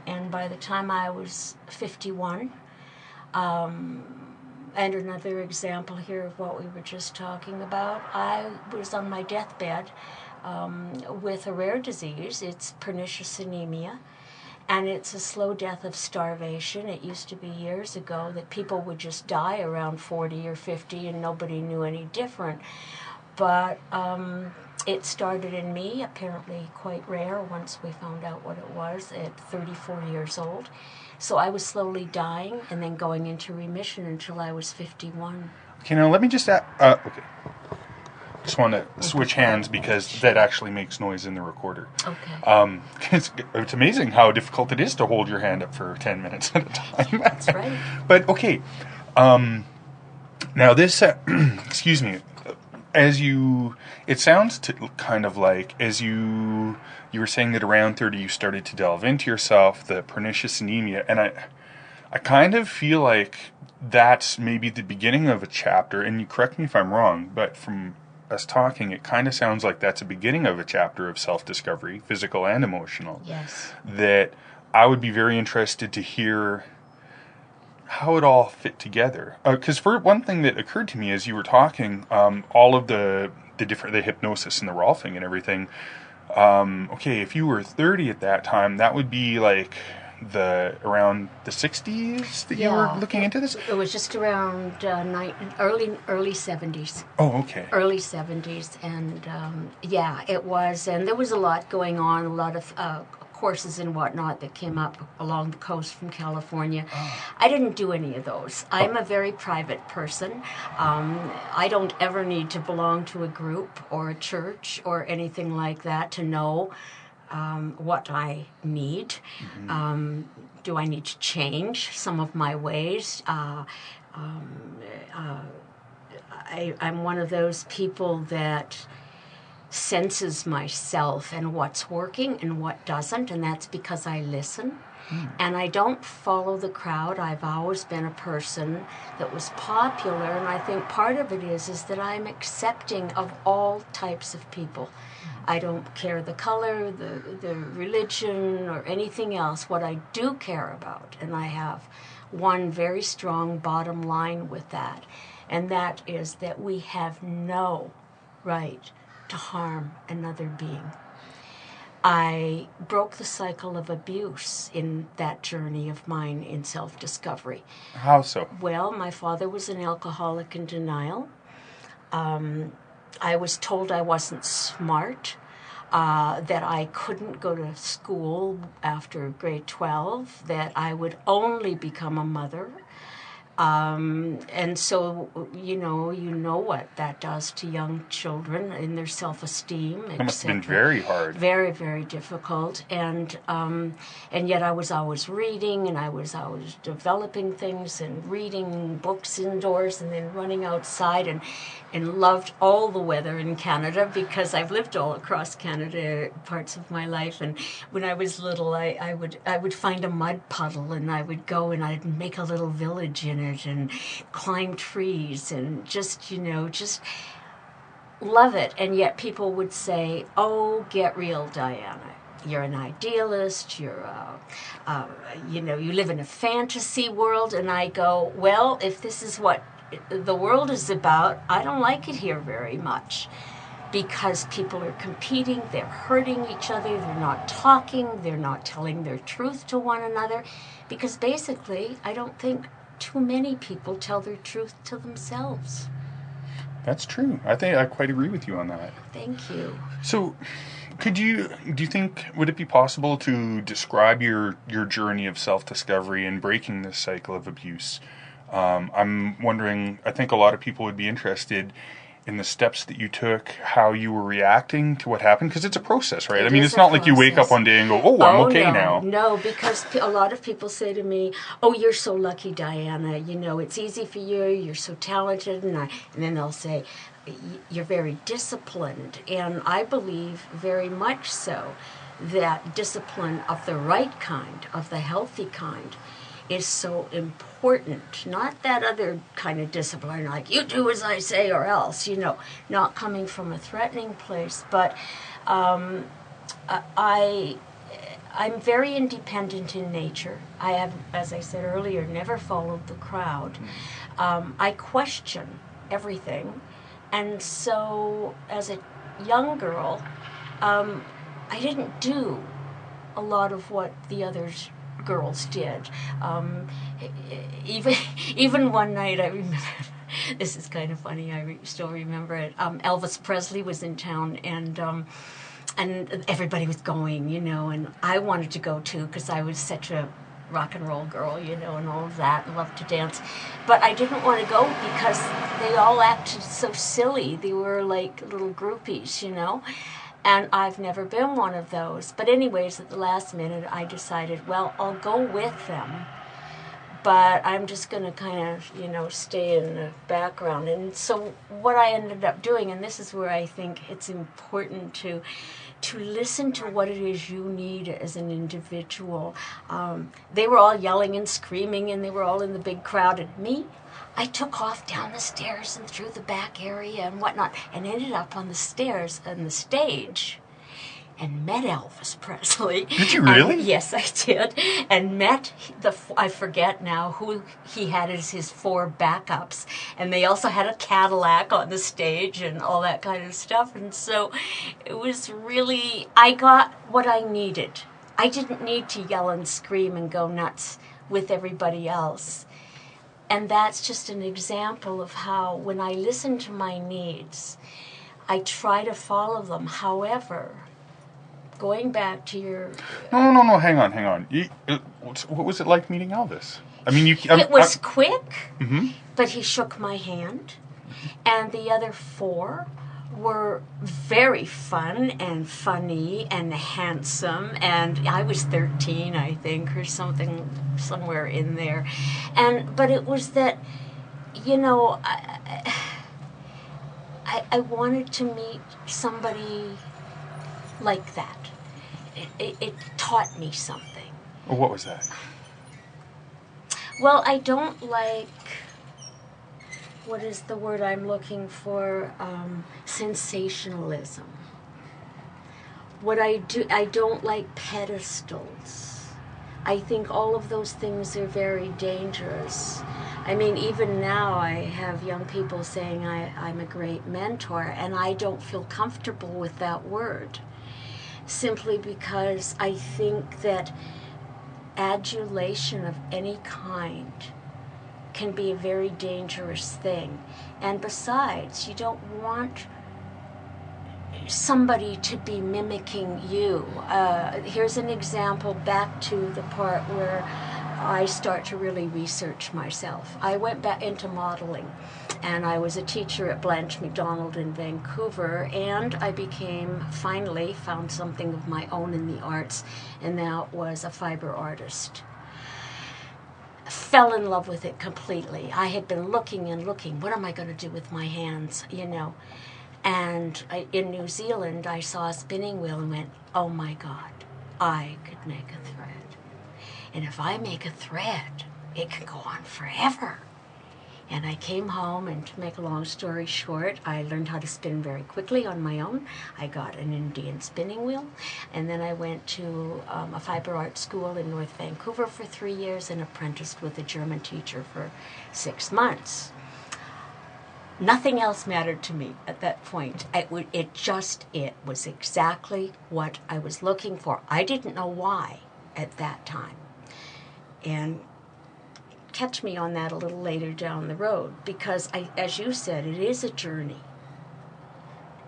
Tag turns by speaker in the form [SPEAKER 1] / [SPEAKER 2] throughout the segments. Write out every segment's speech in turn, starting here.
[SPEAKER 1] And by the time I was 51, and another example here of what we were just talking about, I was on my deathbed with a rare disease. It's pernicious anemia, and it's a slow death of starvation. It used to be years ago that people would just die around 40 or 50 and nobody knew any different. But it started in me, apparently quite rare once we found out what it was, at 34 years old. So I was slowly dying and then going into remission until I was 51.
[SPEAKER 2] Okay, now let me just okay. Just want to switch hands because that actually makes noise in the recorder.
[SPEAKER 1] Okay.
[SPEAKER 2] It's amazing how difficult it is to hold your hand up for 10 minutes at a time.
[SPEAKER 1] That's right.
[SPEAKER 2] But okay, now this, excuse me, it sounds kind of like as you were saying that around 30 you started to delve into yourself, the pernicious anemia, and I kind of feel like that's maybe the beginning of a chapter, and you correct me if I'm wrong, but from us talking, it kind of sounds like that's a beginning of a chapter of self-discovery, physical and emotional.
[SPEAKER 1] Yes.
[SPEAKER 2] That I would be very interested to hear how it all fit together. Because for one thing that occurred to me as you were talking, all of the hypnosis and the Rolfing and everything, okay, if you were 30 at that time, that would be like around the 60s that you were looking into this?
[SPEAKER 1] It was just around early 70s.
[SPEAKER 2] Oh, okay.
[SPEAKER 1] Early 70s, and it was, and there was a lot going on, a lot of courses and whatnot that came up along the coast from California. I didn't do any of those. I'm a very private person. I don't ever need to belong to a group or a church or anything like that to know what I need.
[SPEAKER 2] Mm-hmm.
[SPEAKER 1] Do I need to change some of my ways? I'm one of those people that senses myself and what's working and what doesn't, and that's because I listen. And I don't follow the crowd. I've always been a person that was popular, and I think part of it is that I'm accepting of all types of people. I don't care the color, the religion, or anything else. What I do care about, and I have one very strong bottom line with that, and that is that we have no right to harm another being. I broke the cycle of abuse in that journey of mine in self-discovery.
[SPEAKER 2] How so?
[SPEAKER 1] Well, my father was an alcoholic in denial. I was told I wasn't smart, that I couldn't go to school after grade 12, that I would only become a mother. And so, you know what that does to young children in their self-esteem.
[SPEAKER 2] It must have been very hard.
[SPEAKER 1] Very, very difficult. And yet I was always reading, and I was always developing things and reading books indoors and then running outside, and loved all the weather in Canada because I've lived all across Canada parts of my life. And when I was little, I would find a mud puddle, and I would go and I'd make a little village in it and climb trees and just love it. And yet people would say, "Oh, get real, Diana. You're an idealist, you live in a fantasy world." And I go, well, if this is what the world is about, I don't like it here very much, because people are competing, they're hurting each other, they're not talking, they're not telling their truth to one another, because basically I don't think too many people tell their truth to themselves.
[SPEAKER 2] That's true. I think I quite agree with you on that.
[SPEAKER 1] Thank you.
[SPEAKER 2] So, would it be possible to describe your journey of self-discovery and breaking this cycle of abuse? I'm wondering, I think a lot of people would be interested in the steps that you took, how you were reacting to what happened, because it's a process, right? It's not like you wake up one day and go, "Oh, I'm okay now."
[SPEAKER 1] No, because a lot of people say to me, "Oh, you're so lucky, Diana. It's easy for you. You're so talented." And then they'll say, "You're very disciplined." And I believe very much so that discipline of the right kind, of the healthy kind, is so important. Not that other kind of discipline, like you do as I say or else, not coming from a threatening place. But I I'm very independent in nature. I have, as I said earlier, never followed the crowd. I question everything. And so as a young girl, I didn't do a lot of what the others girls did. Even one night, I remember, this is kind of funny, I still remember it. Elvis Presley was in town, and everybody was going, you know, and I wanted to go too because I was such a rock and roll girl, you know, and all of that, and loved to dance. But I didn't want to go because they all acted so silly. They were like little groupies, you know. And I've never been one of those. But anyways, at the last minute, I decided, well, I'll go with them. But I'm just going to kind of, you know, stay in the background. And so what I ended up doing, and this is where I think it's important to listen to what it is you need as an individual. They were all yelling and screaming, and they were all in the big crowd. And me, I took off down the stairs and through the back area and whatnot, and ended up on the stairs on the stage and met Elvis Presley.
[SPEAKER 2] Did you really?
[SPEAKER 1] Yes, I did. And met I forget now who he had as his 4 backups. And they also had a Cadillac on the stage and all that kind of stuff. And so it was really, I got what I needed. I didn't need to yell and scream and go nuts with everybody else. And that's just an example of how, when I listen to my needs, I try to follow them. However, going back to your...
[SPEAKER 2] No, hang on. What was it like meeting Elvis? I mean,
[SPEAKER 1] it was quick, but he shook my hand. And the other 4 were very fun and funny and handsome, and I was 13, I think, or something, somewhere in there. But it was that, you know, I wanted to meet somebody like that. It taught me something.
[SPEAKER 2] Well, what was that?
[SPEAKER 1] Well, I don't like... what is the word I'm looking for? Sensationalism. I don't like pedestals. I think all of those things are very dangerous. I mean, even now I have young people saying I'm a great mentor, and I don't feel comfortable with that word, simply because I think that adulation of any kind can be a very dangerous thing. And besides, you don't want somebody to be mimicking you. Here's an example back to the part where I start to really research myself. I went back into modeling, and I was a teacher at Blanche Macdonald in Vancouver, and I finally found something of my own in the arts, and that was a fiber artist. Fell in love with it completely. I had been looking and looking, what am I going to do with my hands, you know? And in New Zealand, I saw a spinning wheel and went, oh my God, I could make a thread. And if I make a thread, it can go on forever. And I came home, and to make a long story short, I learned how to spin very quickly on my own. I got an Indian spinning wheel, and then I went to a fiber art school in North Vancouver for 3 years and apprenticed with a German teacher for 6 months. Nothing else mattered to me at that point. It was exactly what I was looking for. I didn't know why at that time. And catch me on that a little later down the road, because as you said, it is a journey.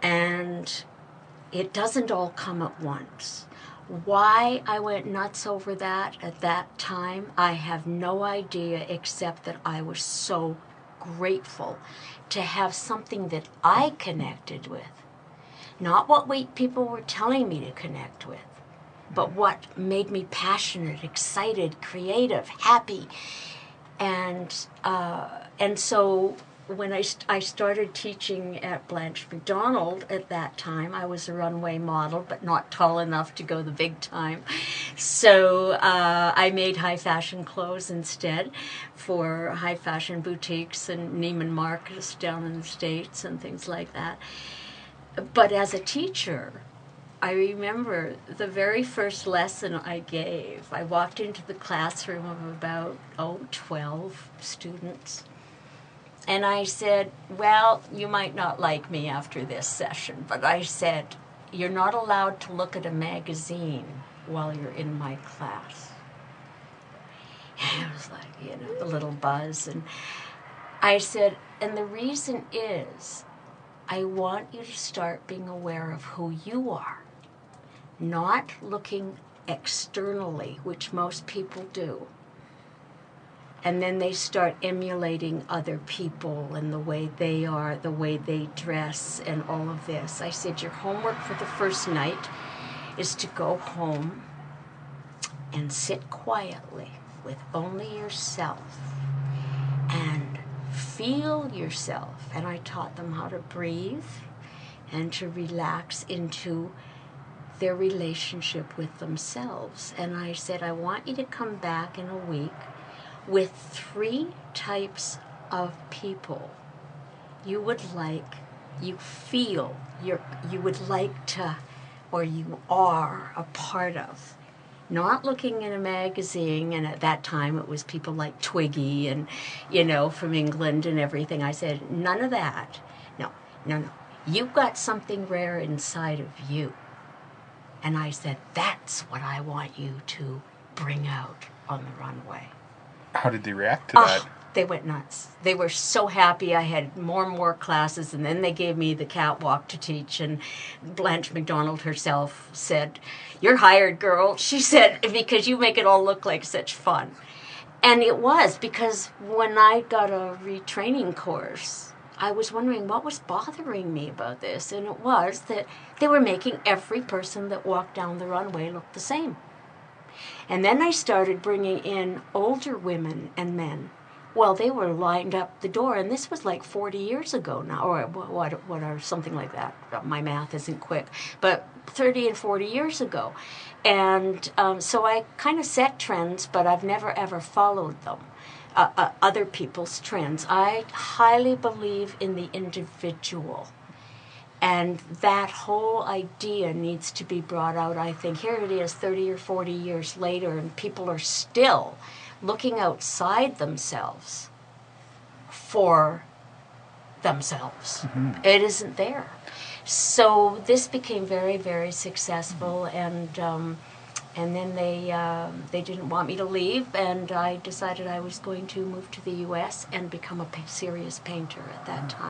[SPEAKER 1] And it doesn't all come at once. Why I went nuts over that at that time, I have no idea, except that I was so grateful to have something that I connected with. Not what people were telling me to connect with, but what made me passionate, excited, creative, happy. And so when I started teaching at Blanche Macdonald at that time, I was a runway model, but not tall enough to go the big time. So I made high fashion clothes instead for high fashion boutiques and Neiman Marcus down in the States and things like that. But as a teacher, I remember the very first lesson I gave. I walked into the classroom of about, 12 students. And I said, well, you might not like me after this session, but I said, you're not allowed to look at a magazine while you're in my class. And it was like, a little buzz. And I said, and the reason is, I want you to start being aware of who you are, not looking externally, which most people do. And then they start emulating other people and the way they are, the way they dress, and all of this. I said, your homework for the first night is to go home and sit quietly with only yourself and feel yourself. And I taught them how to breathe and to relax into their relationship with themselves. And I said, I want you to come back in a week with 3 types of people you would like, you feel you would like to, or you are a part of. Not looking in a magazine, and at that time it was people like Twiggy and, from England and everything. I said, none of that. No. You've got something rare inside of you. And I said, that's what I want you to bring out on the runway.
[SPEAKER 2] How did they react to that?
[SPEAKER 1] They went nuts. They were so happy. I had more and more classes, and then they gave me the catwalk to teach, and Blanche MacDonald herself said, you're hired, girl. She said, because you make it all look like such fun. And it was, because when I got a retraining course, I was wondering what was bothering me about this, and it was that they were making every person that walked down the runway look the same. And then I started bringing in older women and men. Well, they were lined up the door, and this was like 40 years ago now, or what or something like that. My math isn't quick, but 30 and 40 years ago. And so I kind of set trends, but I've never ever followed them, other people's trends. I highly believe in the individual. And that whole idea needs to be brought out, I think. Here it is 30 or 40 years later, and people are still looking outside themselves for themselves. Mm-hmm. It isn't there. So this became very, very successful, and then they didn't want me to leave, and I decided I was going to move to the U.S. and become a serious painter at that time.